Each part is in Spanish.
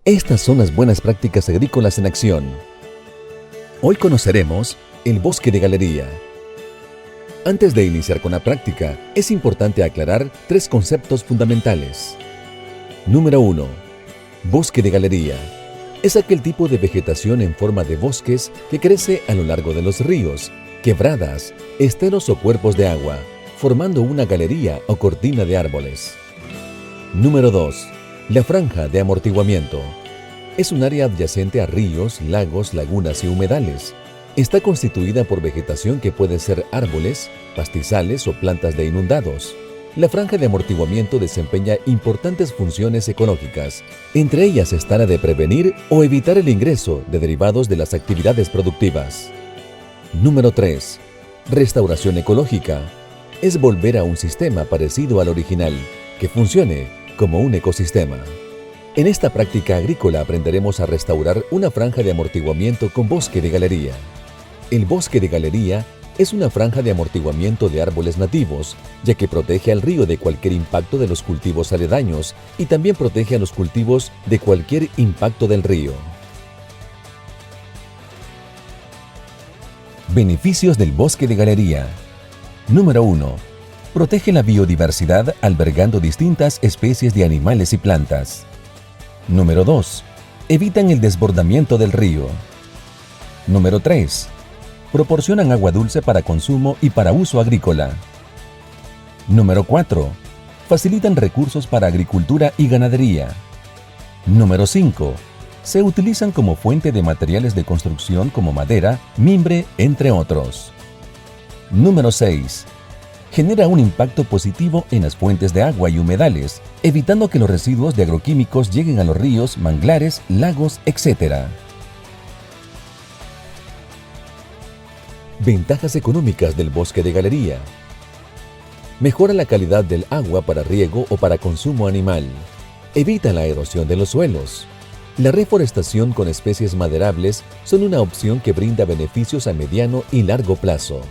Estas son las buenas prácticas agrícolas en acción. Hoy conoceremos el bosque de galería. Antes de iniciar con la práctica, es importante aclarar tres conceptos fundamentales. Número 1. Bosque de galería. Es aquel tipo de vegetación en forma de bosques que crece a lo largo de los ríos, quebradas, esteros o cuerpos de agua, formando una galería o cortina de árboles. Número 2. La franja de amortiguamiento. Es un área adyacente a ríos, lagos, lagunas y humedales. Está constituida por vegetación que puede ser árboles, pastizales o plantas de inundados. La franja de amortiguamiento desempeña importantes funciones ecológicas. Entre ellas está la de prevenir o evitar el ingreso de derivados de las actividades productivas. Número 3. Restauración ecológica. Es volver a un sistema parecido al original, que funcione como un ecosistema. En esta práctica agrícola aprenderemos a restaurar una franja de amortiguamiento con bosque de galería. El bosque de galería es una franja de amortiguamiento de árboles nativos, ya que protege al río de cualquier impacto de los cultivos aledaños y también protege a los cultivos de cualquier impacto del río. Beneficios del bosque de galería. Número 1. Protege la biodiversidad albergando distintas especies de animales y plantas. Número 2. Evitan el desbordamiento del río. Número 3. Proporcionan agua dulce para consumo y para uso agrícola. Número 4. Facilitan recursos para agricultura y ganadería. Número 5. Se utilizan como fuente de materiales de construcción como madera, mimbre, entre otros. Número 6. Genera un impacto positivo en las fuentes de agua y humedales, evitando que los residuos de agroquímicos lleguen a los ríos, manglares, lagos, etc. Ventajas económicas del bosque de galería. Mejora la calidad del agua para riego o para consumo animal. Evita la erosión de los suelos. La reforestación con especies maderables son una opción que brinda beneficios a mediano y largo plazo.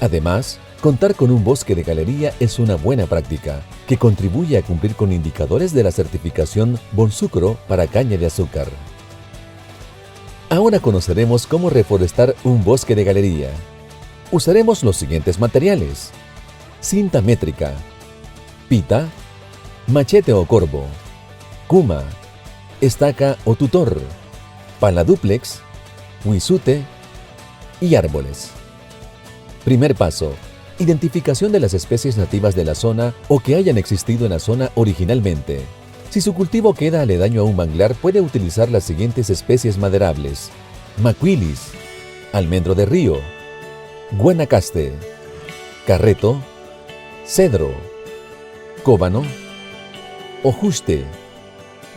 Además, contar con un bosque de galería es una buena práctica que contribuye a cumplir con indicadores de la certificación Bonsucro para caña de azúcar. Ahora conoceremos cómo reforestar un bosque de galería. Usaremos los siguientes materiales: cinta métrica, pita, machete o corvo, cuma, estaca o tutor, pala dúplex, huizute y árboles. Primer paso: identificación de las especies nativas de la zona o que hayan existido en la zona originalmente. Si su cultivo queda aledaño a un manglar, puede utilizar las siguientes especies maderables: macuilis, almendro de río, guanacaste, carreto, cedro, cóbano, ojuste,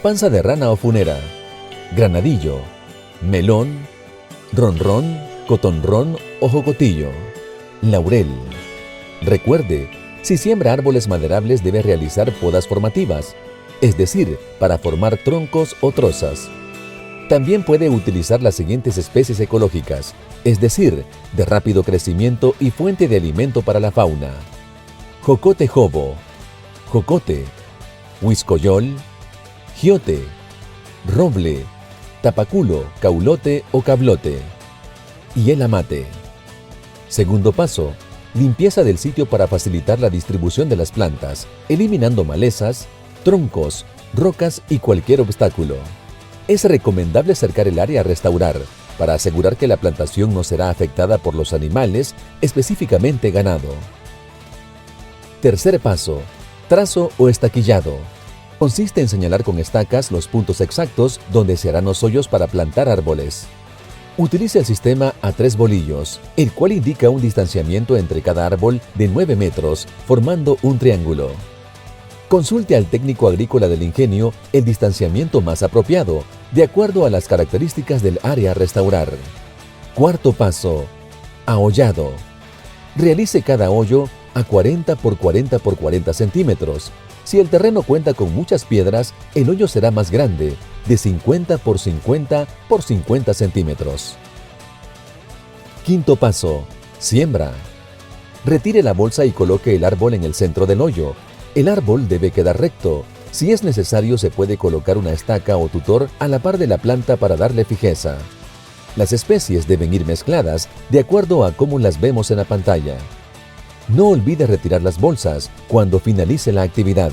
panza de rana o funera, granadillo, melón, ronrón, cotonrón o jocotillo, laurel. Recuerde, si siembra árboles maderables debe realizar podas formativas, es decir, para formar troncos o trozas. También puede utilizar las siguientes especies ecológicas, es decir, de rápido crecimiento y fuente de alimento para la fauna: jocote jobo, jocote, huiscoyol, giote, roble, tapaculo, caulote o cablote, y el amate. Segundo paso: limpieza del sitio para facilitar la distribución de las plantas, eliminando malezas, troncos, rocas y cualquier obstáculo. Es recomendable cercar el área a restaurar, para asegurar que la plantación no será afectada por los animales, específicamente ganado. Tercer paso: trazo o estaquillado. Consiste en señalar con estacas los puntos exactos donde se harán los hoyos para plantar árboles. Utilice el sistema a 3 bolillos, el cual indica un distanciamiento entre cada árbol de 9 metros, formando un triángulo. Consulte al técnico agrícola del ingenio el distanciamiento más apropiado, de acuerdo a las características del área a restaurar. Cuarto paso: ahollado. Realice cada hoyo a 40 por 40 por 40 centímetros. Si el terreno cuenta con muchas piedras, el hoyo será más grande, de 50 por 50 por 50 centímetros. Quinto paso: siembra. Retire la bolsa y coloque el árbol en el centro del hoyo. El árbol debe quedar recto. Si es necesario, se puede colocar una estaca o tutor a la par de la planta para darle fijeza. Las especies deben ir mezcladas de acuerdo a cómo las vemos en la pantalla. No olvide retirar las bolsas cuando finalice la actividad.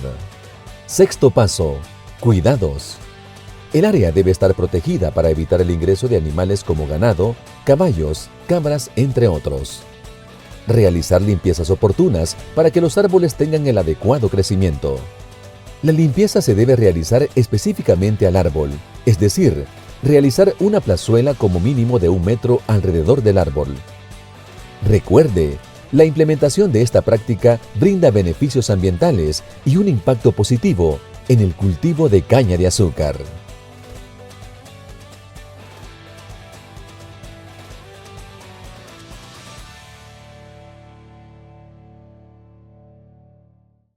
Sexto paso. Cuidados. El área debe estar protegida para evitar el ingreso de animales como ganado, caballos, cabras, entre otros. Realizar limpiezas oportunas para que los árboles tengan el adecuado crecimiento. La limpieza se debe realizar específicamente al árbol, es decir, realizar una plazuela como mínimo de 1 metro alrededor del árbol. Recuerde, la implementación de esta práctica brinda beneficios ambientales y un impacto positivo en el cultivo de caña de azúcar.